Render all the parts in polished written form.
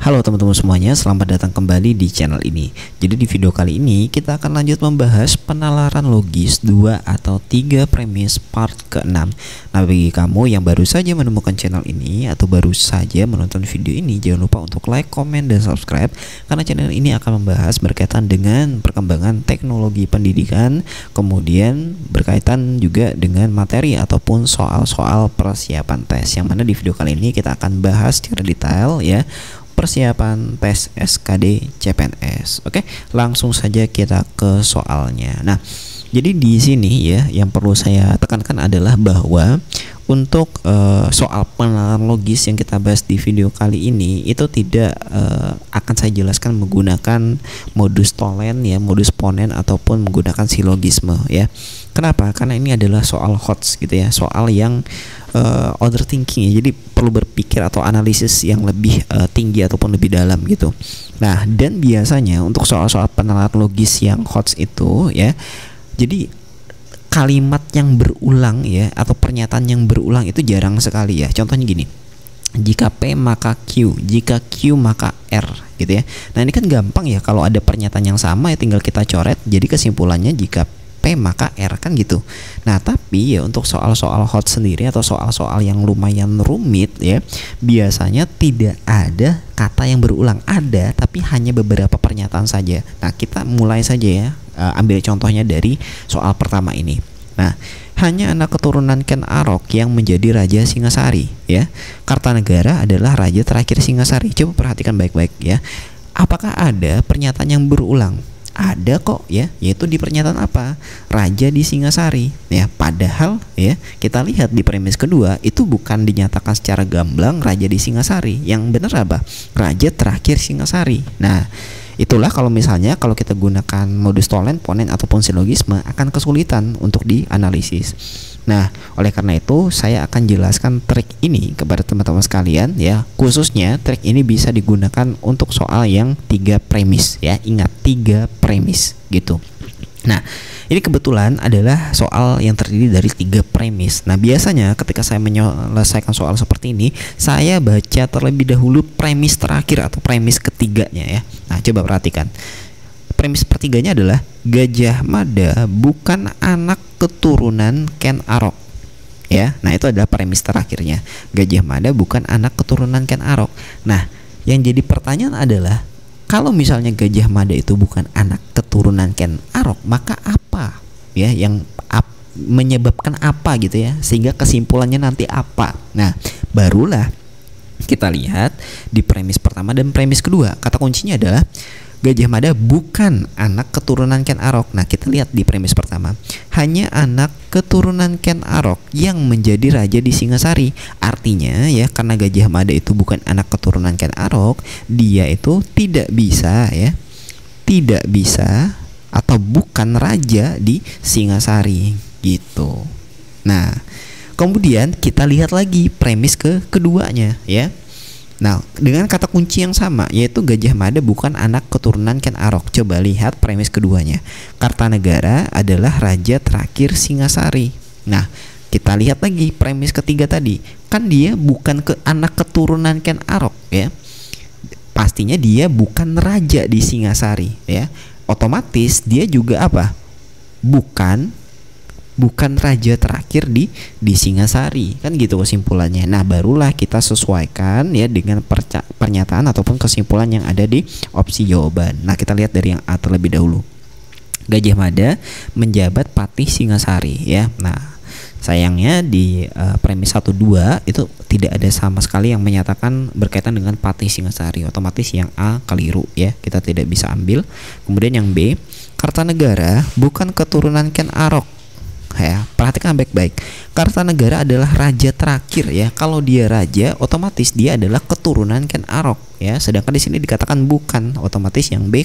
Halo teman-teman semuanya, selamat datang kembali di channel ini. Jadi di video kali ini kita akan lanjut membahas penalaran logis 2 atau 3 premis part ke-6. Nah, bagi kamu yang baru saja menemukan channel ini atau baru saja menonton video ini, jangan lupa untuk like, komen, dan subscribe, karena channel ini akan membahas berkaitan dengan perkembangan teknologi pendidikan, kemudian berkaitan juga dengan materi ataupun soal-soal persiapan tes, yang mana di video kali ini kita akan bahas secara detail ya persiapan tes SKD CPNS. Oke, langsung saja kita ke soalnya. Nah, jadi di sini ya yang perlu saya tekankan adalah bahwa untuk soal penalaran logis yang kita bahas di video kali ini itu tidak akan saya jelaskan menggunakan modus tolen ya, modus ponen ataupun menggunakan silogisme ya. Kenapa? Karena ini adalah soal HOTS gitu ya, soal yang overthinking ya, jadi perlu berpikir atau analisis yang lebih tinggi ataupun lebih dalam gitu. Nah, dan biasanya untuk soal-soal penalaran logis yang HOTS itu ya, jadi kalimat yang berulang ya atau pernyataan yang berulang itu jarang sekali ya. Contohnya gini, jika P maka Q, jika Q maka R gitu ya. Nah, ini kan gampang ya, kalau ada pernyataan yang sama ya tinggal kita coret, jadi kesimpulannya jika P maka R kan gitu. Nah, tapi ya untuk soal-soal hot sendiri atau soal-soal yang lumayan rumit ya, biasanya tidak ada kata yang berulang. Ada, tapi hanya beberapa pernyataan saja. Nah, kita mulai saja ya, ambil contohnya dari soal pertama ini. Nah, hanya anak keturunan Ken Arok yang menjadi Raja Singasari ya. Kartanegara adalah raja terakhir Singasari. Coba perhatikan baik-baik ya. Apakah ada pernyataan yang berulang? Ada kok ya, yaitu di pernyataan apa? Raja di Singasari ya. Padahal ya, kita lihat di premis kedua itu bukan dinyatakan secara gamblang raja di Singasari. Yang benar apa? Raja terakhir Singasari. Nah, itulah kalau misalnya kalau kita gunakan modus tolen, ponen ataupun silogisme akan kesulitan untuk dianalisis. Nah, oleh karena itu saya akan jelaskan trik ini kepada teman-teman sekalian ya. Khususnya trik ini bisa digunakan untuk soal yang 3 premis ya. Ingat, 3 premis gitu. Nah, ini kebetulan adalah soal yang terdiri dari 3 premis. Nah, biasanya ketika saya menyelesaikan soal seperti ini, saya baca terlebih dahulu premis terakhir atau premis ketiganya ya. Nah, coba perhatikan. Premis pertiganya adalah Gajah Mada bukan anak keturunan Ken Arok ya. Nah, itu adalah premis terakhirnya. Gajah Mada bukan anak keturunan Ken Arok. Nah, yang jadi pertanyaan adalah, kalau misalnya Gajah Mada itu bukan anak keturunan Ken Arok, maka apa ya yang menyebabkan apa gitu ya, sehingga kesimpulannya nanti apa. Nah, barulah kita lihat di premis pertama dan premis kedua. Kata kuncinya adalah Gajah Mada bukan anak keturunan Ken Arok. Nah, kita lihat di premis pertama, hanya anak keturunan Ken Arok yang menjadi raja di Singasari. Artinya ya, karena Gajah Mada itu bukan anak keturunan Ken Arok, dia itu tidak bisa ya, tidak bisa atau bukan raja di Singasari gitu. Nah, kemudian kita lihat lagi premis keduanya ya. Nah, dengan kata kunci yang sama, yaitu Gajah Mada bukan anak keturunan Ken Arok. Coba lihat premis keduanya. Kartanegara adalah raja terakhir Singasari. Nah, kita lihat lagi premis ketiga tadi. Kan dia bukan anak keturunan Ken Arok ya. Pastinya dia bukan raja di Singasari ya. Otomatis dia juga apa? Bukan raja terakhir di Singasari, kan gitu kesimpulannya. Nah, barulah kita sesuaikan ya dengan pernyataan ataupun kesimpulan yang ada di opsi jawaban. Nah, kita lihat dari yang A terlebih dahulu. Gajah Mada menjabat Patih Singasari ya. Nah, sayangnya di premis 1 2 itu tidak ada sama sekali yang menyatakan berkaitan dengan Patih Singasari. Otomatis yang A keliru ya, kita tidak bisa ambil. Kemudian yang B, Kartanegara bukan keturunan Ken Arok ya. Perhatikan baik-baik. Kartanegara adalah raja terakhir ya. Kalau dia raja, otomatis dia adalah keturunan Ken Arok ya. Sedangkan di sini dikatakan bukan, otomatis yang B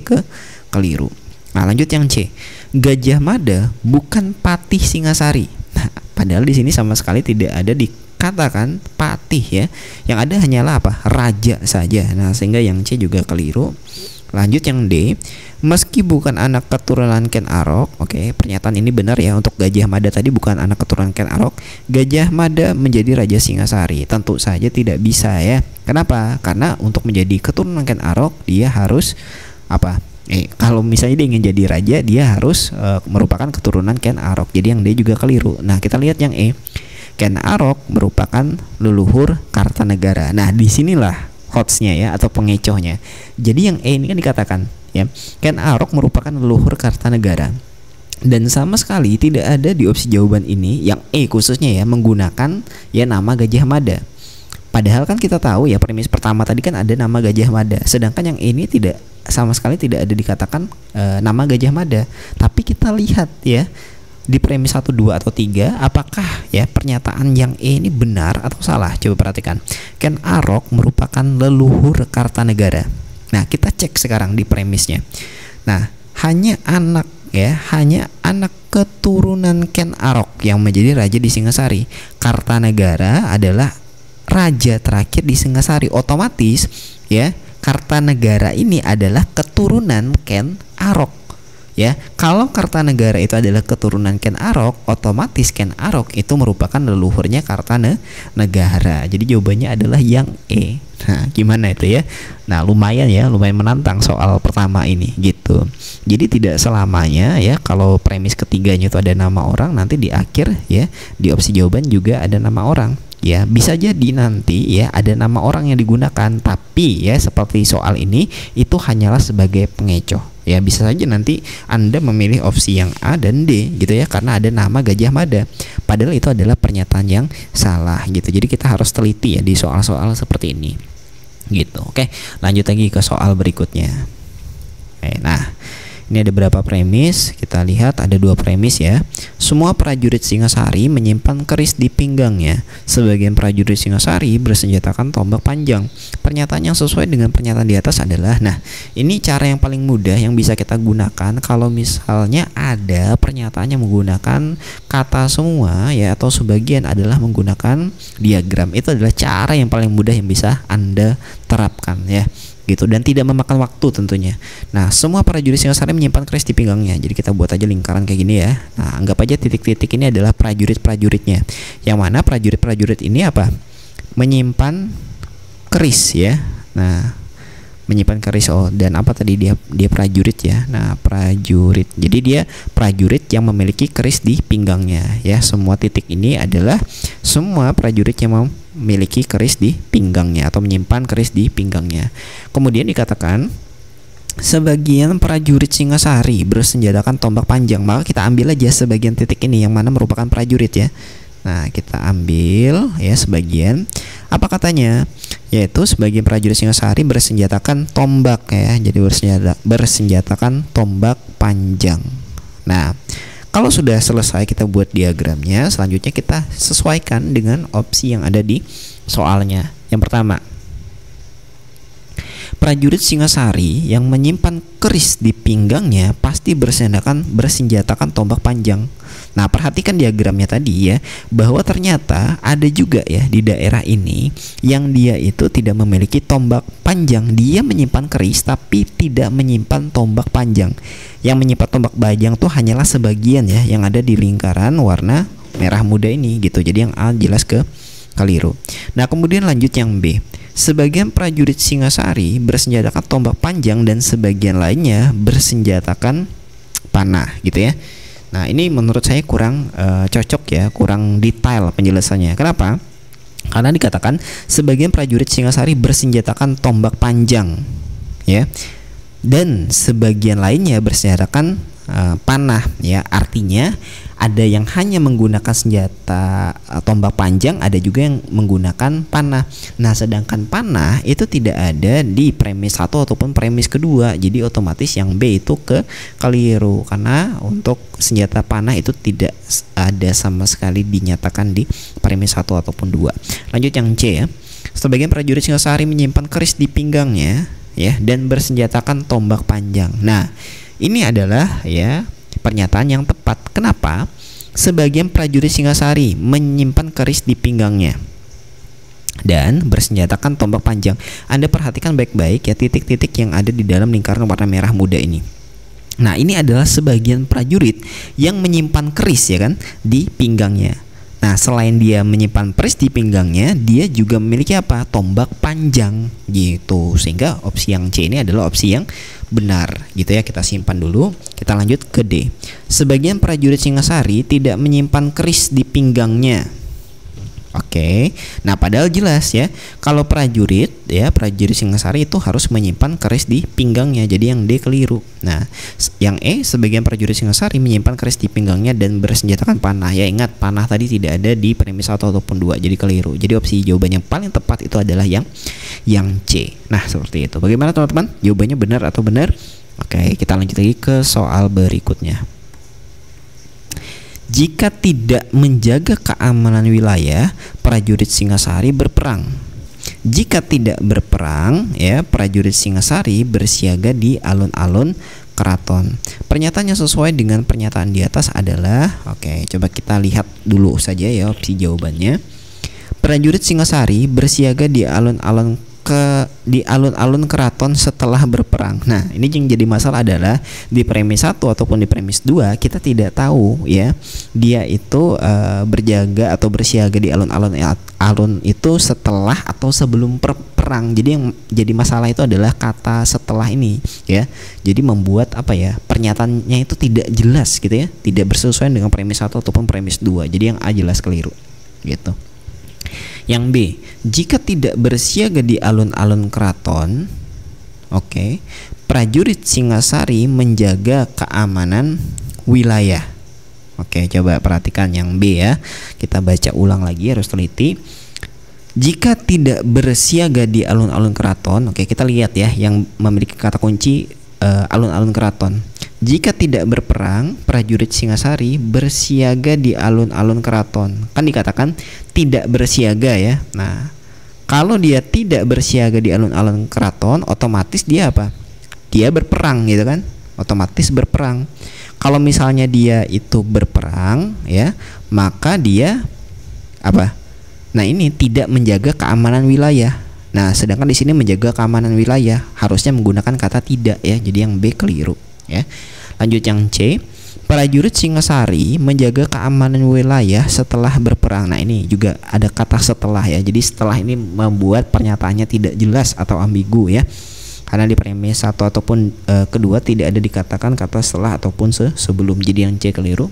keliru. Nah, lanjut yang C. Gajah Mada bukan Patih Singasari. Nah, padahal di sini sama sekali tidak ada dikatakan patih ya. Yang ada hanyalah apa? Raja saja. Nah, sehingga yang C juga keliru. lanjut yang D. Meski bukan anak keturunan Ken Arok, oke, pernyataan ini benar ya, untuk Gajah Mada tadi bukan anak keturunan Ken Arok, Gajah Mada menjadi Raja Singasari. Tentu saja tidak bisa ya. Kenapa? Karena untuk menjadi keturunan Ken Arok dia harus apa? Kalau misalnya dia ingin jadi raja, dia harus merupakan keturunan Ken Arok. Jadi yang D juga keliru. Nah, kita lihat yang E. Ken Arok merupakan leluhur Kartanegara. Nah, disinilah hotsnya ya, atau pengecohnya. Jadi yang E ini kan dikatakan ya, Ken Arok merupakan leluhur Kartanegara, dan sama sekali tidak ada di opsi jawaban ini yang E khususnya ya menggunakan ya nama Gajah Mada. Padahal kan kita tahu ya, premis pertama tadi kan ada nama Gajah Mada, sedangkan yang ini tidak, sama sekali tidak ada dikatakan nama Gajah Mada. Tapi kita lihat ya di premis 1, 2 atau 3, apakah ya pernyataan yang E ini benar atau salah? Coba perhatikan. Ken Arok merupakan leluhur Kartanegara. Nah, kita cek sekarang di premisnya. Nah, hanya anak keturunan Ken Arok yang menjadi raja di Singasari. Kartanegara adalah raja terakhir di Singasari. Otomatis ya, Kartanegara ini adalah keturunan Ken Arok. Ya, kalau Kartanegara itu adalah keturunan Ken Arok, otomatis Ken Arok itu merupakan leluhurnya Kartanegara. Jadi jawabannya adalah yang E. Nah, gimana itu ya? Nah, lumayan ya, lumayan menantang soal pertama ini gitu. Jadi tidak selamanya ya kalau premis ketiganya itu ada nama orang, nanti di akhir ya di opsi jawaban juga ada nama orang. Ya, bisa jadi nanti ya ada nama orang yang digunakan, tapi ya seperti soal ini itu hanyalah sebagai pengecoh. Ya, bisa saja nanti Anda memilih opsi yang A dan D gitu ya, karena ada nama Gajah Mada. Padahal itu adalah pernyataan yang salah gitu. Jadi kita harus teliti ya di soal-soal seperti ini. Gitu. Oke, lanjut lagi ke soal berikutnya. Nah, ini ada berapa premis? Kita lihat ada 2 premis ya. Semua prajurit Singasari menyimpan keris di pinggangnya. Sebagian prajurit Singasari bersenjatakan tombak panjang. Pernyataan yang sesuai dengan pernyataan di atas adalah, nah, ini cara yang paling mudah yang bisa kita gunakan kalau misalnya ada pernyataan yang menggunakan kata semua ya, atau sebagian adalah menggunakan diagram. Itu adalah cara yang paling mudah yang bisa Anda terapkan ya. Gitu, dan tidak memakan waktu tentunya. Nah, semua prajurit Singasari menyimpan keris di pinggangnya. Jadi kita buat aja lingkaran kayak gini ya. Nah, anggap aja titik-titik ini adalah prajurit-prajuritnya. Yang mana prajurit-prajurit ini apa? Menyimpan keris ya. Nah, menyimpan keris. Oh, dan apa tadi dia prajurit ya. Nah, prajurit. Jadi dia prajurit yang memiliki keris di pinggangnya ya. Semua titik ini adalah semua prajurit yang memiliki keris di pinggangnya atau menyimpan keris di pinggangnya. Kemudian dikatakan sebagian prajurit Singasari bersenjatakan tombak panjang. Maka kita ambil aja sebagian titik ini yang mana merupakan prajurit ya. Nah, kita ambil ya sebagian. Apa katanya? Yaitu sebagian prajurit Singasari bersenjatakan tombak ya. Jadi bersenjatakan tombak panjang. Nah, kalau sudah selesai kita buat diagramnya, selanjutnya kita sesuaikan dengan opsi yang ada di soalnya. Yang pertama, prajurit Singasari yang menyimpan keris di pinggangnya pasti bersenjatakan tombak panjang. Nah, perhatikan diagramnya tadi ya, bahwa ternyata ada juga ya di daerah ini yang dia itu tidak memiliki tombak panjang. Dia menyimpan keris tapi tidak menyimpan tombak panjang. Yang menyimpan tombak panjang tuh hanyalah sebagian ya yang ada di lingkaran warna merah muda ini gitu. Jadi yang A jelas keliru. Nah, kemudian lanjut yang B. Sebagian prajurit Singasari bersenjatakan tombak panjang dan sebagian lainnya bersenjatakan panah gitu ya. Nah, ini menurut saya kurang cocok ya, kurang detail penjelasannya. Kenapa? Karena dikatakan sebagian prajurit Singasari bersenjatakan tombak panjang ya, dan sebagian lainnya bersenjatakan panah ya. Artinya ada yang hanya menggunakan senjata tombak panjang, ada juga yang menggunakan panah. Nah, sedangkan panah itu tidak ada di premis 1 ataupun premis kedua. Jadi otomatis yang B itu keliru, karena untuk senjata panah itu tidak ada sama sekali dinyatakan di premis 1 ataupun 2. Lanjut yang C ya. Sebagian prajurit Singasari menyimpan keris di pinggangnya ya dan bersenjatakan tombak panjang. Nah, ini adalah ya pernyataan yang tepat. Kenapa? Sebagian prajurit Singasari menyimpan keris di pinggangnya. dan bersenjatakan tombak panjang. Anda perhatikan baik-baik ya titik-titik yang ada di dalam lingkaran warna merah muda ini. Nah, ini adalah sebagian prajurit yang menyimpan keris ya kan di pinggangnya. Nah, selain dia menyimpan keris di pinggangnya, dia juga memiliki apa? Tombak panjang gitu. Sehingga opsi yang C ini adalah opsi yang benar gitu ya. Kita simpan dulu. Kita lanjut ke D. Sebagian prajurit Singasari tidak menyimpan keris di pinggangnya. Oke. Nah, padahal jelas ya, kalau prajurit Singasari itu harus menyimpan keris di pinggangnya. Jadi yang D keliru. Nah, yang E, sebagian prajurit Singasari menyimpan keris di pinggangnya dan bersenjatakan panah. Ya, ingat panah tadi tidak ada di premis 1 ataupun 2. Jadi keliru. Jadi opsi jawaban yang paling tepat itu adalah yang C. Nah, seperti itu. Bagaimana teman-teman? Jawabannya benar atau benar? Oke, kita lanjut lagi ke soal berikutnya. Jika tidak menjaga keamanan wilayah, prajurit Singasari berperang. Jika tidak berperang, ya, prajurit Singasari bersiaga di alun-alun keraton. Pernyataan yang sesuai dengan pernyataan di atas adalah, oke, coba kita lihat dulu saja ya opsi jawabannya. Prajurit Singasari bersiaga di alun-alun keraton setelah berperang. Nah, ini yang jadi masalah adalah di premis 1 ataupun di premis 2 kita tidak tahu ya dia itu berjaga atau bersiaga di alun itu setelah atau sebelum perang. Jadi yang jadi masalah itu adalah kata setelah ini ya. Jadi membuat apa ya, pernyataannya itu tidak jelas gitu ya, tidak bersesuaian dengan premis 1 ataupun premis 2. Jadi yang A jelas keliru gitu. Yang B, jika tidak bersiaga di alun-alun keraton, oke, prajurit Singasari menjaga keamanan wilayah. Oke, coba perhatikan yang B ya. Kita baca ulang lagi, harus teliti. Jika tidak bersiaga di alun-alun keraton, oke, kita lihat ya yang memiliki kata kunci alun-alun keraton. Jika tidak berperang, prajurit Singasari bersiaga di alun-alun keraton. Kan dikatakan tidak bersiaga ya. Nah, kalau dia tidak bersiaga di alun-alun keraton, otomatis dia apa? Dia berperang gitu kan? Otomatis berperang. Kalau misalnya dia itu berperang ya, maka dia apa? Nah, ini tidak menjaga keamanan wilayah. Nah, sedangkan di sini menjaga keamanan wilayah harusnya menggunakan kata tidak ya. Jadi yang B keliru ya. Lanjut yang C, prajurit Singasari menjaga keamanan wilayah setelah berperang. Nah, ini juga ada kata setelah ya. Jadi setelah ini membuat pernyataannya tidak jelas atau ambigu ya. Karena di premis 1 ataupun kedua tidak ada dikatakan kata setelah ataupun sebelum. Jadi yang C keliru.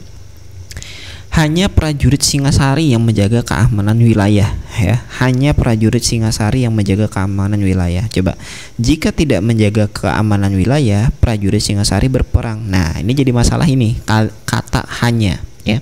Hanya prajurit Singasari yang menjaga keamanan wilayah ya. Hanya prajurit Singasari yang menjaga keamanan wilayah. Coba, jika tidak menjaga keamanan wilayah, prajurit Singasari berperang. Nah, ini jadi masalah ini kata hanya ya.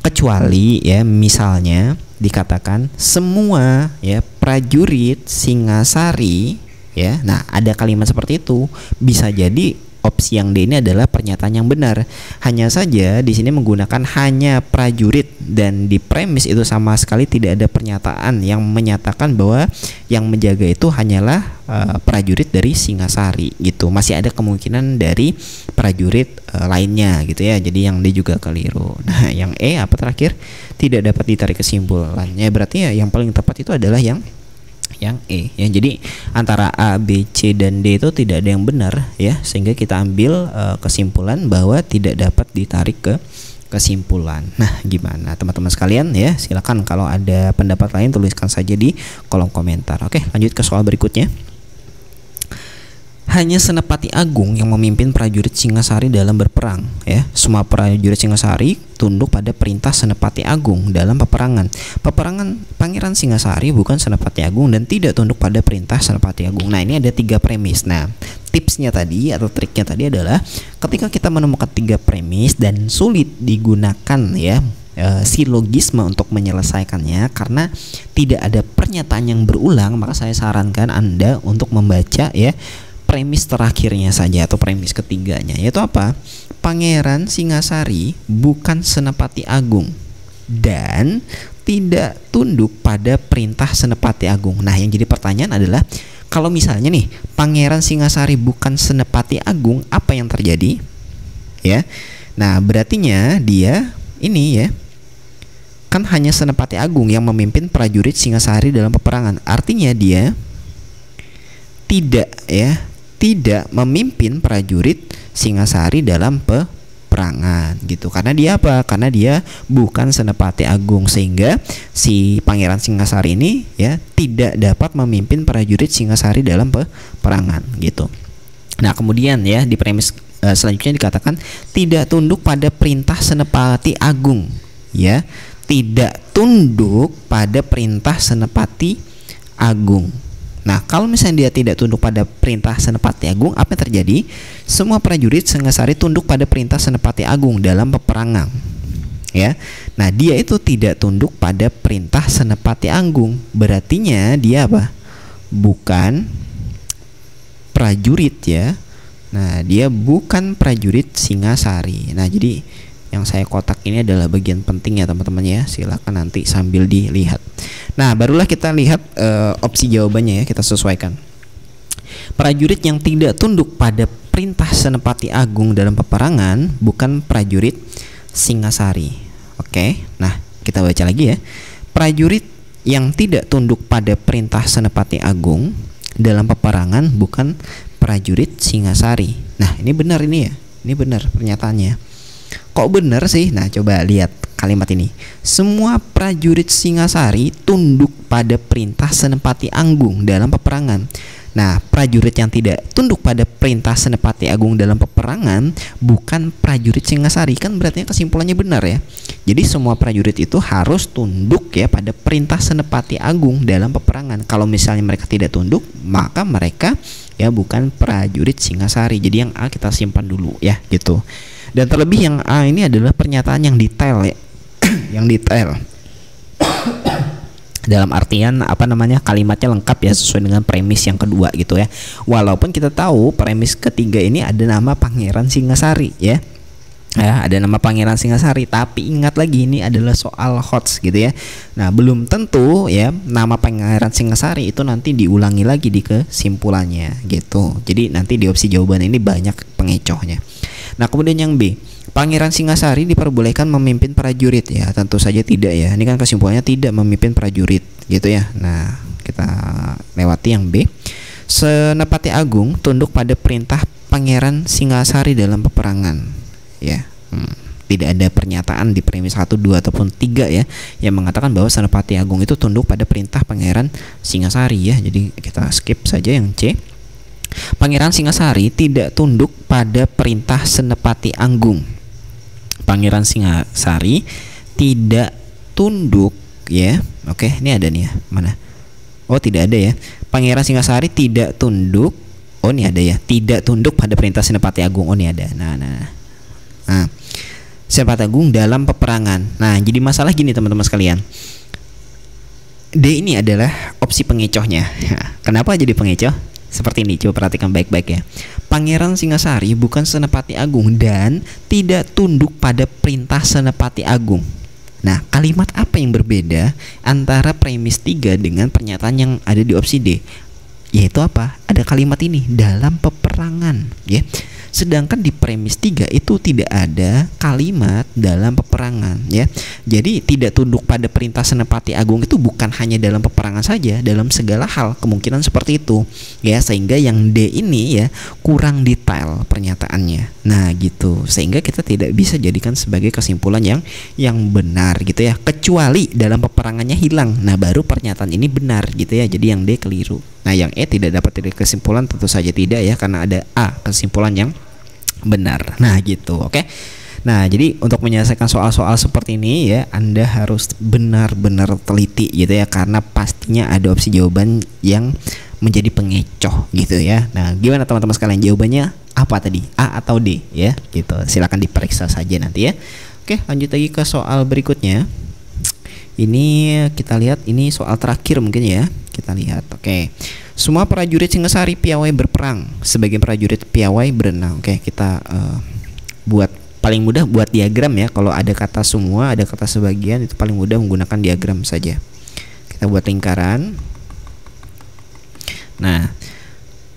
Kecuali ya misalnya dikatakan semua ya prajurit Singasari ya. Nah, ada kalimat seperti itu, bisa jadi opsi yang D ini adalah pernyataan yang benar. Hanya saja di sini menggunakan hanya prajurit dan di premis itu sama sekali tidak ada pernyataan yang menyatakan bahwa yang menjaga itu hanyalah prajurit dari Singasari gitu. Masih ada kemungkinan dari prajurit lainnya gitu ya. Jadi yang D juga keliru. Nah, yang E apa terakhir? Tidak dapat ditarik kesimpulannya. Berarti ya yang paling tepat itu adalah yang E ya. Jadi antara A, B, C dan D itu tidak ada yang benar ya, sehingga kita ambil kesimpulan bahwa tidak dapat ditarik ke kesimpulan. Nah, gimana teman-teman sekalian ya? Silakan kalau ada pendapat lain tuliskan saja di kolom komentar. Oke, lanjut ke soal berikutnya. Hanya Senapati Agung yang memimpin prajurit Singasari dalam berperang ya. Semua prajurit Singasari tunduk pada perintah Senapati Agung dalam peperangan. Peperangan Pangeran Singasari bukan Senapati Agung dan tidak tunduk pada perintah Senapati Agung. Nah, ini ada 3 premis. Nah, tipsnya tadi atau triknya tadi adalah ketika kita menemukan 3 premis dan sulit digunakan ya silogisme untuk menyelesaikannya karena tidak ada pernyataan yang berulang, maka saya sarankan Anda untuk membaca ya premis terakhirnya saja atau premis ketiganya, yaitu apa? Pangeran Singasari bukan Senapati Agung dan tidak tunduk pada perintah Senapati Agung. Nah, yang jadi pertanyaan adalah kalau misalnya nih Pangeran Singasari bukan Senapati Agung, apa yang terjadi? Ya. Nah, berartinya dia ini ya kan hanya Senapati Agung yang memimpin prajurit Singasari dalam peperangan. Artinya dia tidak memimpin prajurit Singasari dalam peperangan gitu. Karena dia apa? Karena dia bukan Senapati Agung, sehingga si Pangeran Singasari ini ya tidak dapat memimpin prajurit Singasari dalam peperangan gitu. Nah, kemudian ya di premis selanjutnya dikatakan tidak tunduk pada perintah Senapati Agung, ya. Tidak tunduk pada perintah Senapati Agung. Nah, kalau misalnya dia tidak tunduk pada perintah Senapati Agung, apa yang terjadi? Semua prajurit Singasari tunduk pada perintah Senapati Agung dalam peperangan. Ya. Nah, dia itu tidak tunduk pada perintah Senapati Agung. Berartinya dia apa? Bukan prajurit ya. Nah, dia bukan prajurit Singasari. Nah, jadi yang saya kotak ini adalah bagian penting ya teman-teman ya. Silakan nanti sambil dilihat. Nah, barulah kita lihat opsi jawabannya ya, kita sesuaikan. Prajurit yang tidak tunduk pada perintah Senapati Agung dalam peperangan bukan prajurit Singasari. Oke. Nah, kita baca lagi ya. Prajurit yang tidak tunduk pada perintah Senapati Agung dalam peperangan bukan prajurit Singasari. Nah, ini benar ini ya. Ini benar pernyataannya. Kok benar sih? Nah, coba lihat kalimat ini. Semua prajurit Singasari tunduk pada perintah Senapati Agung dalam peperangan. Nah, prajurit yang tidak tunduk pada perintah Senapati Agung dalam peperangan bukan prajurit Singasari. Kan berarti kesimpulannya benar ya. Jadi semua prajurit itu harus tunduk ya pada perintah Senapati Agung dalam peperangan. Kalau misalnya mereka tidak tunduk, maka mereka ya bukan prajurit Singasari. Jadi yang A kita simpan dulu ya gitu. Dan terlebih yang A ini adalah pernyataan yang detail ya. Yang detail. Dalam artian apa namanya, kalimatnya lengkap ya, sesuai dengan premis yang kedua gitu ya. Walaupun kita tahu premis ketiga ini ada nama Pangeran Singasari ya. Ya, ada nama Pangeran Singasari, tapi ingat lagi ini adalah soal HOTS gitu ya. Nah, belum tentu ya nama Pangeran Singasari itu nanti diulangi lagi di kesimpulannya gitu. Jadi nanti di opsi jawaban ini banyak pengecohnya. Nah, kemudian yang B, Pangeran Singasari diperbolehkan memimpin prajurit ya. Tentu saja tidak ya. Ini kan kesimpulannya tidak memimpin prajurit gitu ya. Nah, kita lewati yang B. Senapati Agung tunduk pada perintah Pangeran Singasari dalam peperangan. Ya, tidak ada pernyataan di premis 1, 2 ataupun 3 ya yang mengatakan bahwa Senapati Agung itu tunduk pada perintah Pangeran Singasari ya. Jadi kita skip saja yang C. Pangeran Singasari tidak tunduk pada perintah Senapati Agung. Pangeran Singasari tidak tunduk ya. Oke, ini ada nih ya. Mana? Oh, tidak ada ya. Pangeran Singasari tidak tunduk. Oh, ini ada ya. Tidak tunduk pada perintah Senapati Agung. Oh, ini ada. Nah, Senapati Agung dalam peperangan. Nah, jadi masalah gini teman-teman sekalian. D ini adalah opsi pengecohnya. Kenapa jadi pengecoh? Seperti ini, coba perhatikan baik-baik ya. Pangeran Singasari bukan Senapati Agung dan tidak tunduk pada perintah Senapati Agung. Nah, kalimat apa yang berbeda antara premis 3 dengan pernyataan yang ada di opsi D? Yaitu apa? Ada kalimat ini, dalam peperangan ya. Sedangkan di premis 3 itu tidak ada kalimat dalam peperangan ya. Jadi tidak tunduk pada perintah Senapati Agung itu bukan hanya dalam peperangan saja, dalam segala hal kemungkinan seperti itu ya. Sehingga yang D ini ya kurang detail pernyataannya. Nah gitu, sehingga kita tidak bisa jadikan sebagai kesimpulan yang benar gitu ya. Kecuali dalam peperangannya hilang. Nah baru pernyataan ini benar gitu ya. Jadi yang D keliru. Nah yang E tidak dapat dari kesimpulan, tentu saja tidak ya, karena ada A kesimpulan yang benar. Nah gitu, oke. Nah jadi untuk menyelesaikan soal-soal seperti ini ya, Anda harus benar-benar teliti gitu ya, karena pastinya ada opsi jawaban yang menjadi pengecoh gitu ya. Nah gimana teman-teman sekalian, jawabannya apa tadi, A atau D ya gitu? Silakan diperiksa saja nanti ya. Oke, lanjut lagi ke soal berikutnya. Ini kita lihat, ini soal terakhir mungkin ya. Kita lihat, oke. Semua prajurit Singasari piawai berperang, sebagian prajurit piawai berenang. Oke, kita buat paling mudah buat diagram ya. Kalau ada kata semua, ada kata sebagian, itu paling mudah menggunakan diagram saja. Kita buat lingkaran. Nah,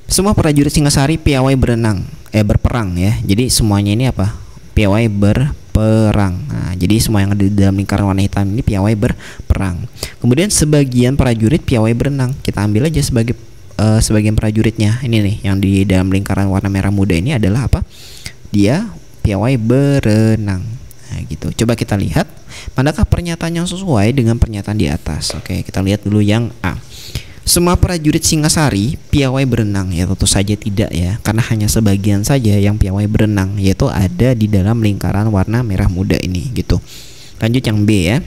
semua prajurit Singasari piawai berperang ya. Jadi semuanya ini apa? Piawai berperang. berperang. Nah, jadi semua yang ada di dalam lingkaran warna hitam ini piawai berperang. Kemudian sebagian prajurit piawai berenang. Kita ambil aja sebagai sebagian prajuritnya. Ini nih yang di dalam lingkaran warna merah muda ini adalah apa? Dia piawai berenang. Nah, gitu. Coba kita lihat manakah pernyataan yang sesuai dengan pernyataan di atas. Oke, kita lihat dulu yang A. Semua prajurit Singasari piawai berenang, ya tentu saja tidak ya, karena hanya sebagian saja yang piawai berenang, yaitu ada di dalam lingkaran warna merah muda ini gitu. Lanjut yang B ya.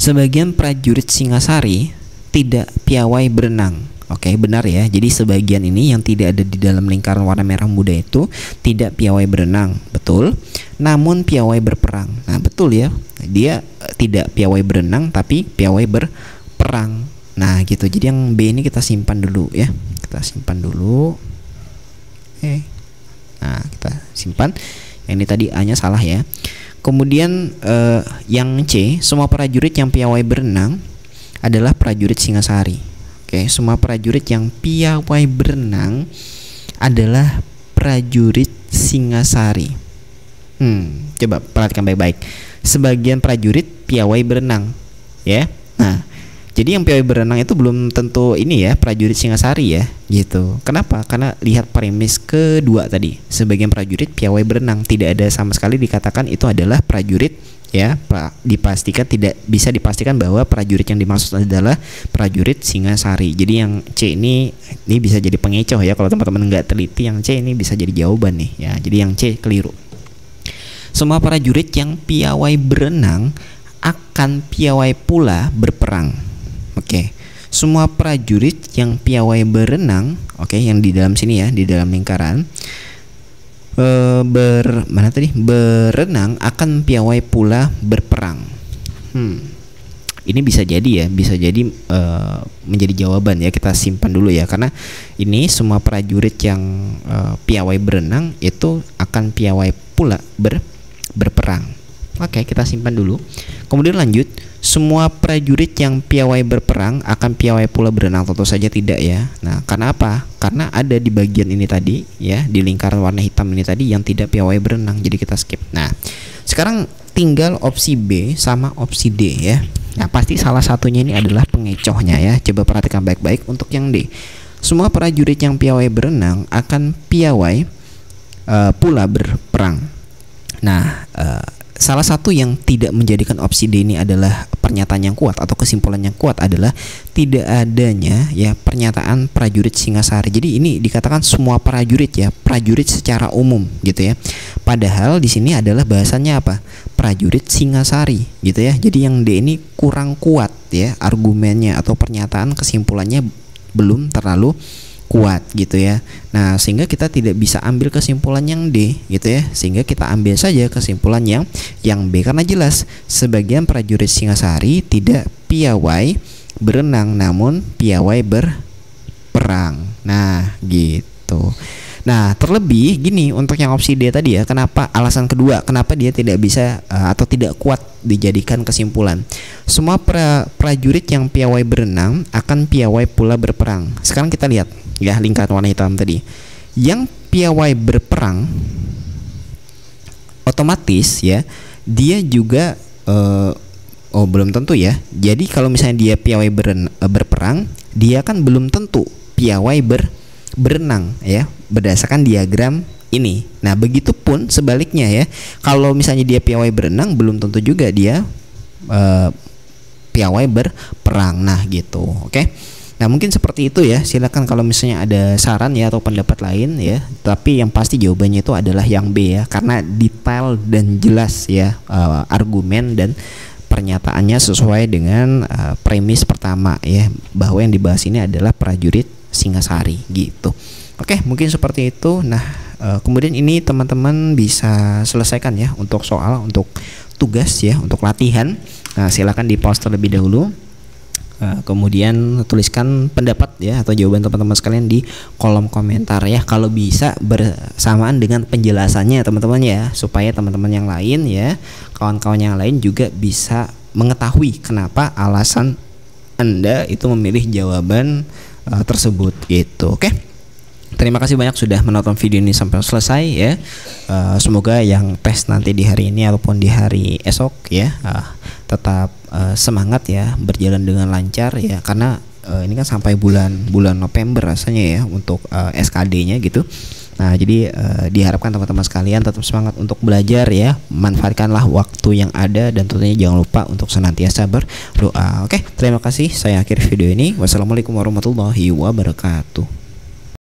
Sebagian prajurit Singasari tidak piawai berenang. Oke, benar ya. Jadi sebagian ini yang tidak ada di dalam lingkaran warna merah muda itu tidak piawai berenang, betul. Namun piawai berperang. Nah, betul ya. Dia tidak piawai berenang tapi piawai berperang. Nah gitu, jadi yang B ini kita simpan dulu ya, kita simpan dulu. Nah kita simpan. Yang ini tadi A nya salah ya. Kemudian yang C, semua prajurit yang piawai berenang adalah prajurit Singasari. Oke, semua prajurit yang piawai berenang adalah prajurit Singasari. Coba perhatikan baik-baik. Sebagian prajurit piawai berenang ya. Nah, jadi yang piawai berenang itu belum tentu ini ya prajurit Singasari ya gitu. Kenapa? Karena lihat premis kedua tadi, sebagian prajurit piawai berenang, tidak ada sama sekali dikatakan itu adalah prajurit ya. Dipastikan, tidak bisa dipastikan bahwa prajurit yang dimaksud adalah prajurit Singasari. Jadi yang C ini bisa jadi pengecoh ya, kalau teman-teman nggak teliti yang C ini bisa jadi jawaban nih ya. Jadi yang C keliru. Semua prajurit yang piawai berenang akan piawai pula berperang. Oke, semua prajurit yang piawai berenang, oke, yang di dalam sini ya, di dalam lingkaran berenang akan piawai pula berperang. Ini bisa jadi ya, bisa jadi menjadi jawaban ya. Kita simpan dulu ya, karena ini semua prajurit yang piawai berenang itu akan piawai pula berperang. Oke, kita simpan dulu. Kemudian lanjut, semua prajurit yang piawai berperang akan piawai pula berenang, tentu saja tidak ya. Nah, karena apa? Karena ada di bagian ini tadi ya, di lingkaran warna hitam ini tadi yang tidak piawai berenang, jadi kita skip. Nah, sekarang tinggal opsi B sama opsi D ya. Nah, pasti salah satunya ini adalah pengecohnya ya. Coba perhatikan baik-baik untuk yang D. Semua prajurit yang piawai berenang akan piawai pula berperang. Nah, salah satu yang tidak menjadikan opsi D ini adalah pernyataan yang kuat atau kesimpulan yang kuat adalah tidak adanya ya pernyataan prajurit Singasari. Jadi ini dikatakan semua prajurit ya, prajurit secara umum gitu ya. Padahal di sini adalah bahasanya apa? Prajurit Singasari gitu ya. Jadi yang D ini kurang kuat ya argumennya atau pernyataan kesimpulannya belum terlalu kuat gitu ya. Nah, sehingga kita tidak bisa ambil kesimpulan yang D gitu ya. Sehingga kita ambil saja kesimpulan yang B, karena jelas sebagian prajurit Singasari tidak piawai berenang namun piawai berperang. Nah, gitu. Nah, terlebih gini untuk yang opsi D tadi ya, kenapa alasan kedua kenapa dia tidak bisa atau tidak kuat dijadikan kesimpulan. Semua prajurit yang piawai berenang akan piawai pula berperang. Sekarang kita lihat ya lingkaran warna hitam tadi. Yang piawai berperang otomatis ya dia juga belum tentu ya. Jadi kalau misalnya dia piawai berperang, dia kan belum tentu piawai berenang ya, berdasarkan diagram ini. Nah, begitupun sebaliknya ya. Kalau misalnya dia piawai berenang, belum tentu juga dia piawai berperang. Nah, gitu. Oke. Nah, mungkin seperti itu ya. Silakan kalau misalnya ada saran ya atau pendapat lain ya. Tapi yang pasti jawabannya itu adalah yang B ya, karena detail dan jelas ya argumen dan pernyataannya sesuai dengan premis pertama ya, bahwa yang dibahas ini adalah prajurit Singasari gitu. Oke, mungkin seperti itu. Nah, kemudian ini teman-teman bisa selesaikan ya untuk soal, untuk tugas ya, untuk latihan. Nah, silakan di pause terlebih dahulu. Kemudian tuliskan pendapat ya atau jawaban teman-teman sekalian di kolom komentar ya, kalau bisa bersamaan dengan penjelasannya teman-teman ya, supaya teman-teman yang lain ya, kawan-kawan yang lain juga bisa mengetahui kenapa alasan Anda itu memilih jawaban tersebut gitu. Oke. terima kasih banyak sudah menonton video ini sampai selesai ya. Semoga yang tes nanti di hari ini ataupun di hari esok ya tetap semangat ya, berjalan dengan lancar ya, karena ini kan sampai bulan November rasanya ya untuk SKD-nya gitu. Nah, jadi diharapkan teman-teman sekalian tetap semangat untuk belajar ya. Manfaatkanlah waktu yang ada dan tentunya jangan lupa untuk senantiasa berdoa. Oke, terima kasih. Saya akhiri video ini. Wassalamualaikum warahmatullahi wabarakatuh.